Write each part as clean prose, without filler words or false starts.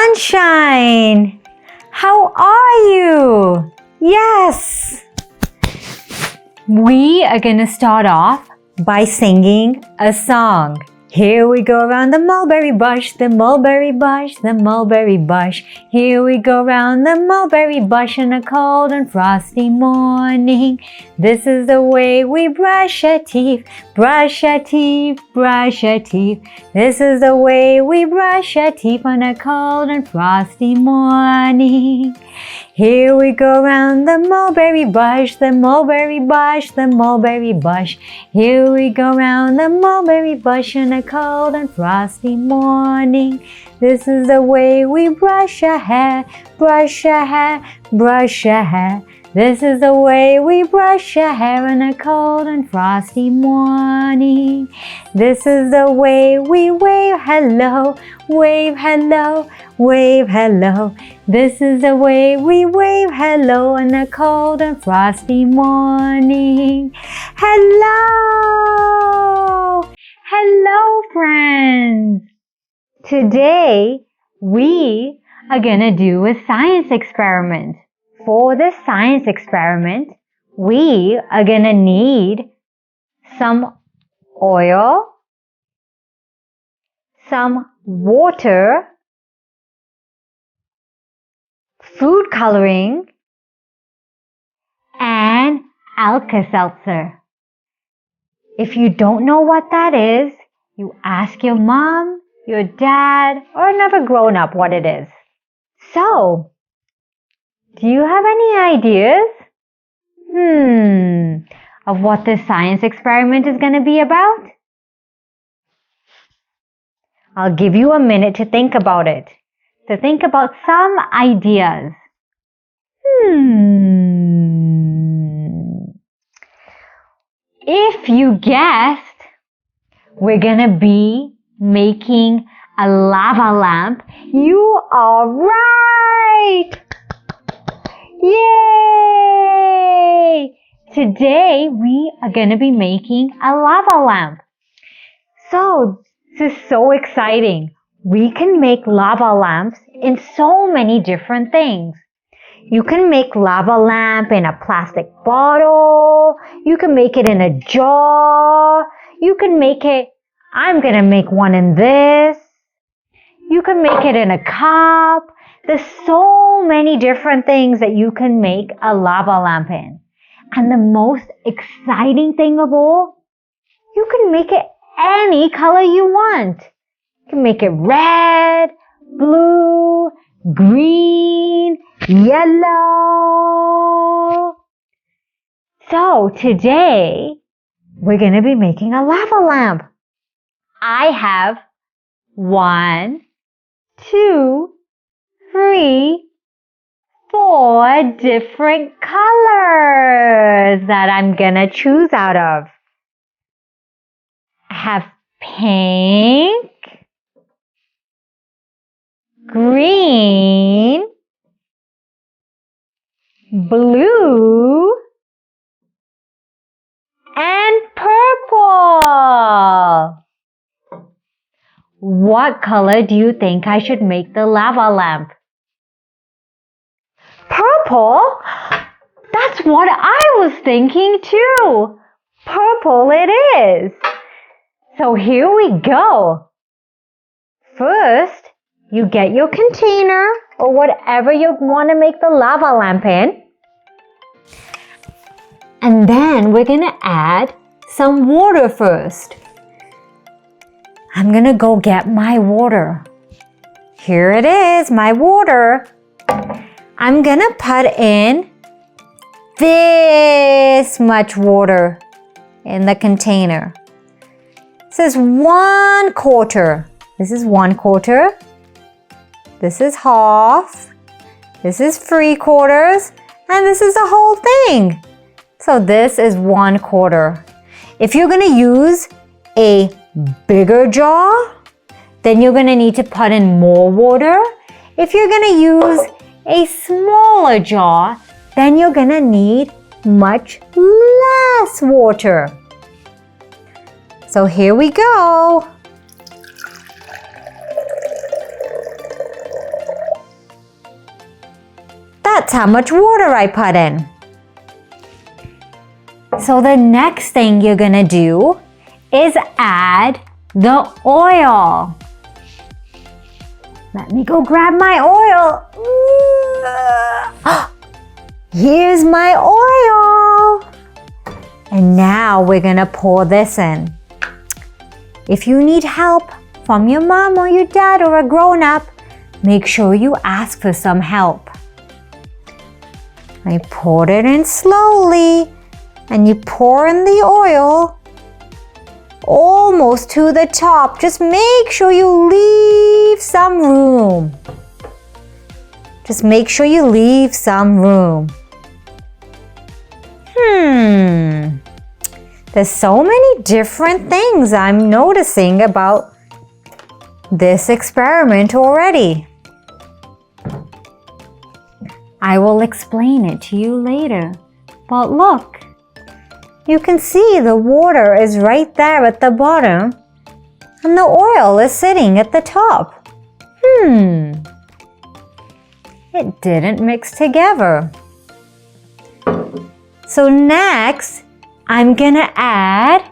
Sunshine! How are you? Yes! We are going to start off by singing a song. Here we go around the mulberry bush, the mulberry bush, the mulberry bush. Here we go round the mulberry bush in a cold and frosty morning. This is the way we brush our teeth, brush our teeth, brush our teeth. This is the way we brush our teeth on a cold and frosty morning. Here we go round the mulberry bush, the mulberry bush, the mulberry bush. Here we go round the mulberry bush in a cold and frosty morning. This is the way we brush our hair, brush our hair, brush our hair. This is the way we brush our hair on a cold and frosty morning. This is the way we wave hello, wave hello, wave hello. This is the way we wave hello on a cold and frosty morning. Hello! Hello, friends! Today, we are gonna do a science experiment. For this science experiment, we are gonna need some oil, some water, food coloring, and Alka-Seltzer. If you don't know what that is, you ask your mom, your dad, or another grown-up what it is. So, do you have any ideas? Of what this science experiment is going to be about? I'll give you a minute to think about it. To think about some ideas. If you guessed, we're going to be making a lava lamp. You are right! Yay! Today we are going to be making a lava lamp. So, this is so exciting. We can make lava lamps in so many different things. You can make lava lamp in a plastic bottle. You can make it in a jar. You can make it, I'm going to make one in this. You can make it in a cup. There's so many different things that you can make a lava lamp in. And the most exciting thing of all, you can make it any color you want. You can make it red, blue, green, yellow. So today, we're going to be making a lava lamp. I have 1, 2, 3, 4 different colors that I'm gonna choose out of. I have pink, green, blue, and purple. What color do you think I should make the lava lamp? Purple? That's what I was thinking too. Purple it is. So here we go. First, you get your container or whatever you want to make the lava lamp in. And then we're going to add some water first. I'm going to go get my water. Here it is, my water. I'm going to put in this much water in the container. This is 1/4. This is 1/4. This is half. This is 3/4. And this is the whole thing. So this is 1/4. If you're going to use a bigger jar, then you're going to need to put in more water. If you're going to use a smaller jar, then you're going to need much less water. So here we go. That's how much water I put in. So the next thing you're gonna do is add the oil. Let me go grab my oil. Here's my oil. And now we're gonna pour this in. If you need help from your mom or your dad or a grown-up, make sure you ask for some help. I poured it in slowly, and you pour in the oil almost to the top. Just make sure you leave some room. Just make sure you leave some room. There's so many different things I'm noticing about this experiment already. I will explain it to you later. But look, you can see the water is right there at the bottom and the oil is sitting at the top. It didn't mix together. So next, I'm gonna add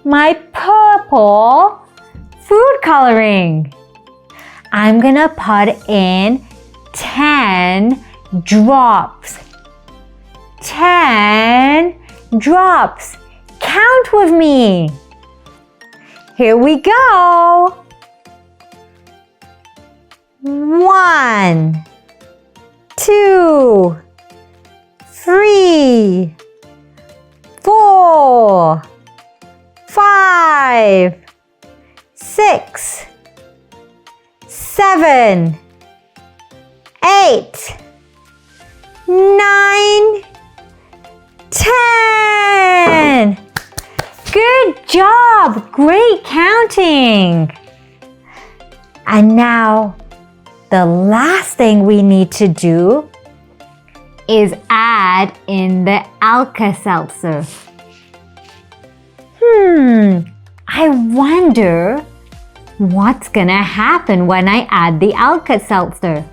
my purple food coloring. I'm gonna put in 10 drops. 10 drops. Count with me. Here we go. 1, 2, 3, 4, 5, 6, 7, 8, 9, 10. Good job! Great counting! And now, the last thing we need to do is add in the Alka-Seltzer. I wonder what's gonna happen when I add the Alka-Seltzer.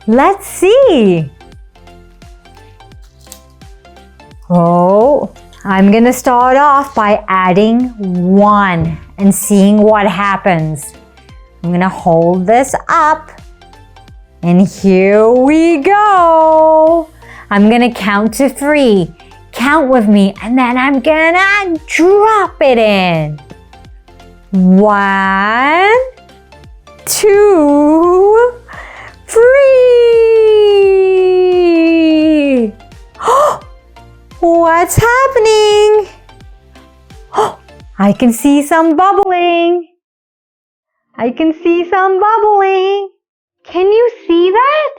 Let's see! Oh, I'm gonna start off by adding 1 and seeing what happens. I'm gonna hold this up and here we go. I'm gonna count to 3. Count with me and then I'm gonna drop it in. 1, 2, 3. What's happening? I can see some bubbling. I can see some bubbling. Can you see that?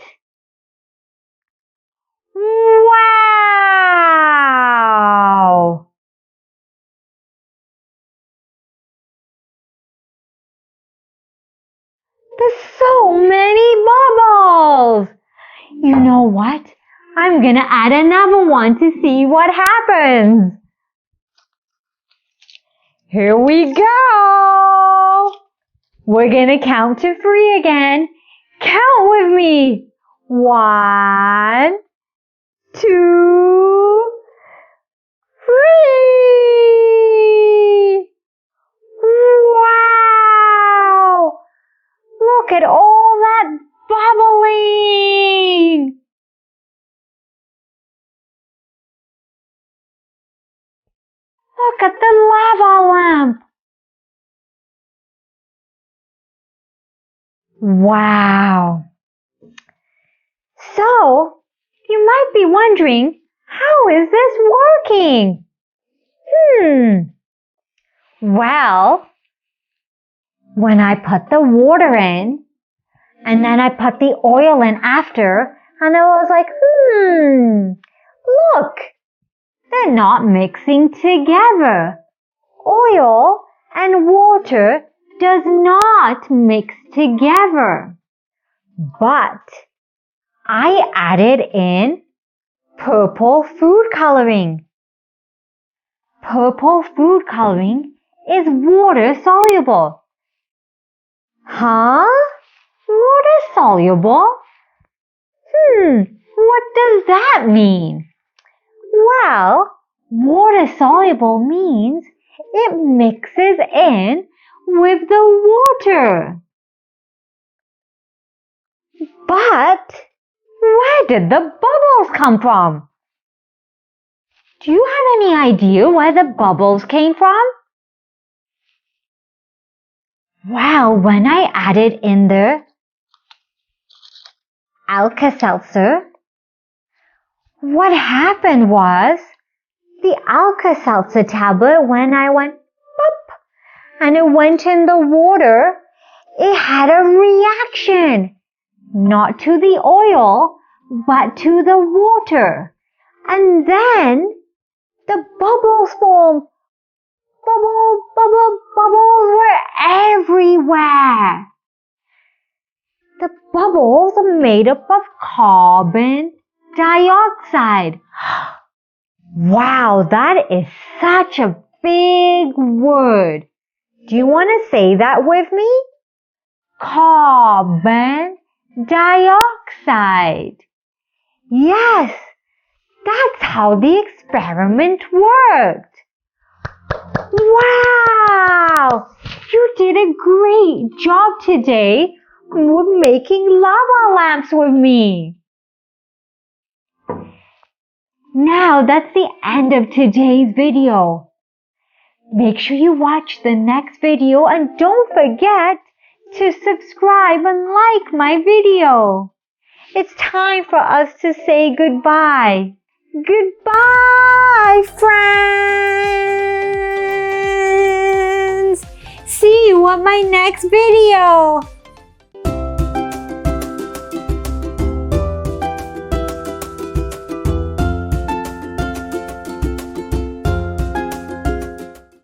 Wow! There's so many bubbles. You know what? I'm gonna add another one to see what happens. Here we go. We're gonna count to 3 again. Count with me. 1, 2, 3. Wow! Look at all that bubbling. Look at the lava lamp. Wow. So, you might be wondering, how is this working? Well, when I put the water in, and then I put the oil in after, and I was like, look, they're not mixing together. Oil and water does not mix together. But I added in purple food coloring. Purple food coloring is water soluble. Huh? Water soluble? What does that mean? Well, water-soluble means it mixes in with the water. But where did the bubbles come from? Do you have any idea where the bubbles came from? Well, when I added in the Alka-Seltzer, what happened was the Alka-Seltzer tablet, when I went pop and it went in the water, it had a reaction, not to the oil, but to the water. And then the bubbles formed. Bubbles were everywhere. The bubbles are made up of carbon dioxide. Wow, that is such a big word. Do you want to say that with me? Carbon dioxide. Yes, that's how the experiment worked. Wow! You did a great job today with making lava lamps with me. Now that's the end of today's video. Make sure you watch the next video and don't forget to subscribe and like my video. It's time for us to say goodbye. Goodbye, friends! See you on my next video.